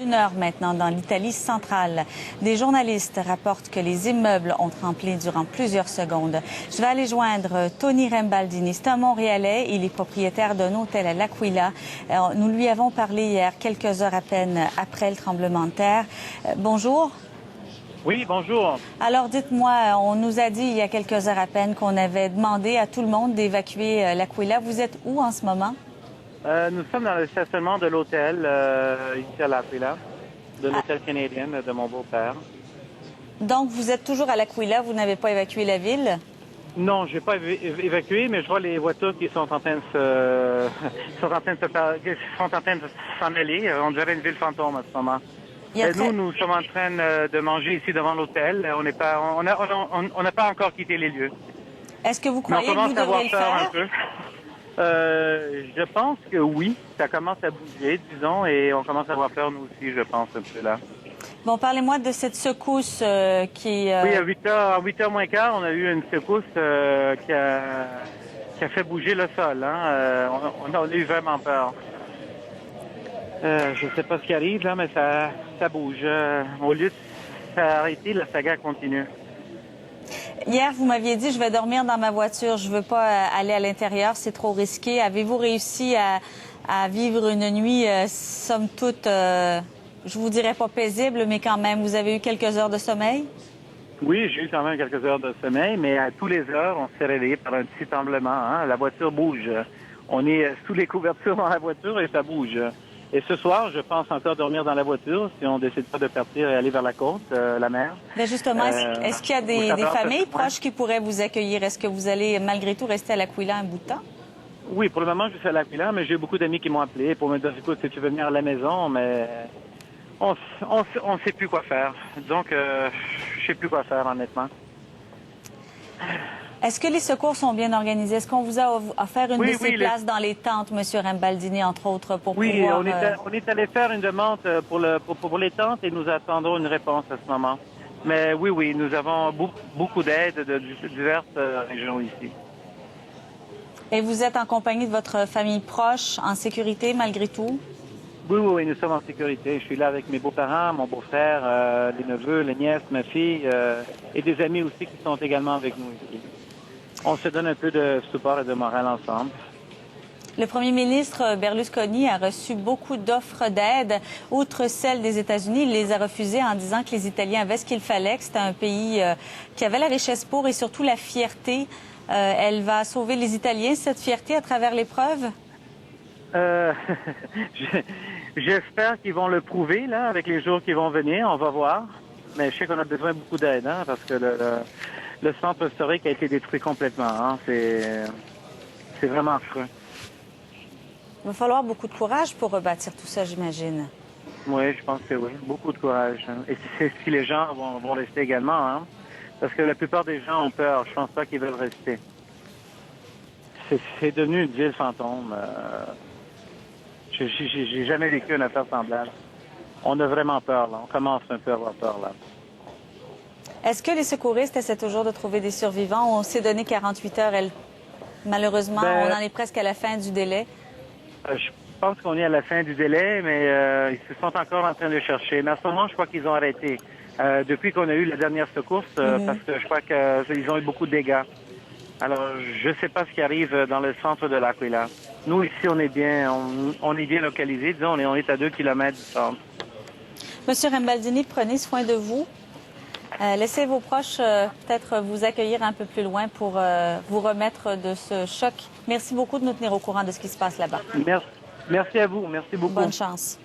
Une heure maintenant dans l'Italie centrale. Des journalistes rapportent que les immeubles ont tremblé durant plusieurs secondes. Je vais aller joindre Tony Rembaldini. C'est un Montréalais. Il est propriétaire d'un hôtel à L'Aquila. Nous lui avons parlé hier, quelques heures à peine après le tremblement de terre. Bonjour. Oui, bonjour. Alors, dites-moi, on nous a dit il y a quelques heures à peine qu'on avait demandé à tout le monde d'évacuer L'Aquila. Vous êtes où en ce moment? Nous sommes dans le stationnement de l'hôtel, ici à L'Aquila, de l'hôtel canadien de mon beau-père. Donc, vous êtes toujours à L'Aquila, vous n'avez pas évacué la ville? Non, je n'ai pas évacué, mais je vois les voitures qui sont en train de s'en aller. On dirait une ville fantôme à ce moment. Nous sommes en train de manger ici devant l'hôtel. On n'a pas encore quitté les lieux. Est-ce que vous croyez que vous devriez le faire? Je pense que oui. Ça commence à bouger, disons, et on commence à avoir peur, nous aussi, je pense, un peu là. Bon, parlez-moi de cette secousse qui... Oui, à 8h moins quart, on a eu une secousse qui a fait bouger le sol. Hein. On a eu vraiment peur. Je ne sais pas ce qui arrive, là, mais ça bouge. Au lieu de s'arrêter, la saga continue. Hier, vous m'aviez dit, je vais dormir dans ma voiture, je ne veux pas aller à l'intérieur, c'est trop risqué. Avez-vous réussi à vivre une nuit, somme toute, je vous dirais pas paisible, mais quand même, vous avez eu quelques heures de sommeil? Oui, j'ai eu quand même quelques heures de sommeil, mais à tous les heures, on s'est réveillé par un petit tremblement. Hein? La voiture bouge. On est sous les couvertures dans la voiture et ça bouge. Et ce soir, je pense encore dormir dans la voiture si on décide pas de partir et aller vers la côte, la mer. Mais justement, est-ce qu'il y a des familles proches qui pourraient vous accueillir? Est-ce que vous allez malgré tout rester à L'Aquila un bout de temps? Oui, pour le moment, je suis à L'Aquila, mais j'ai beaucoup d'amis qui m'ont appelé pour me dire, écoute, si tu veux venir à la maison, mais on sait plus quoi faire. Donc, je sais plus quoi faire, honnêtement. Est-ce que les secours sont bien organisés? Est-ce qu'on vous a offert une de ces places dans les tentes, M. Rembaldini, entre autres, pour pouvoir... Oui, on est allé faire une demande pour les tentes et nous attendons une réponse à ce moment. Mais oui, nous avons beaucoup d'aide de diverses régions ici. Et vous êtes en compagnie de votre famille proche, en sécurité, malgré tout? Oui, nous sommes en sécurité. Je suis là avec mes beaux-parents, mon beau-frère, les neveux, les nièces, ma fille et des amis aussi qui sont également avec nous ici. On se donne un peu de support et de morale ensemble. Le premier ministre Berlusconi a reçu beaucoup d'offres d'aide. Outre celle des États-Unis, il les a refusées en disant que les Italiens avaient ce qu'il fallait, que c'était un pays qui avait la richesse pour et surtout la fierté. Elle va sauver les Italiens, cette fierté, à travers l'épreuve? J'espère qu'ils vont le prouver, là, avec les jours qui vont venir. On va voir. Mais je sais qu'on a besoin beaucoup d'aide, hein, parce que le centre historique a été détruit complètement. Hein. C'est vraiment affreux. Il va falloir beaucoup de courage pour rebâtir tout ça, j'imagine. Oui, je pense que oui. Beaucoup de courage. Et c'est si les gens vont rester également, hein. Parce que la plupart des gens ont peur. Je pense pas qu'ils veulent rester. C'est devenu une ville fantôme. J'ai jamais vécu une affaire semblable. On a vraiment peur, là. On commence un peu à avoir peur, là. Est-ce que les secouristes essaient toujours de trouver des survivants? On s'est donné 48 heures. Malheureusement, on en est presque à la fin du délai. Je pense qu'on est à la fin du délai, mais ils se sont encore en train de chercher. Mais à ce moment, je crois qu'ils ont arrêté. Depuis qu'on a eu la dernière secousse, parce que je crois qu'ils ont eu beaucoup de dégâts. Alors, je ne sais pas ce qui arrive dans le centre de l'Aquila. Nous, ici, on est bien localisés. Disons, on est à 2 kilomètres du centre. Monsieur Rembaldini, prenez soin de vous. Laissez vos proches peut-être vous accueillir un peu plus loin pour vous remettre de ce choc. Merci beaucoup de nous tenir au courant de ce qui se passe là-bas. Merci à vous. Merci beaucoup. Bonne chance.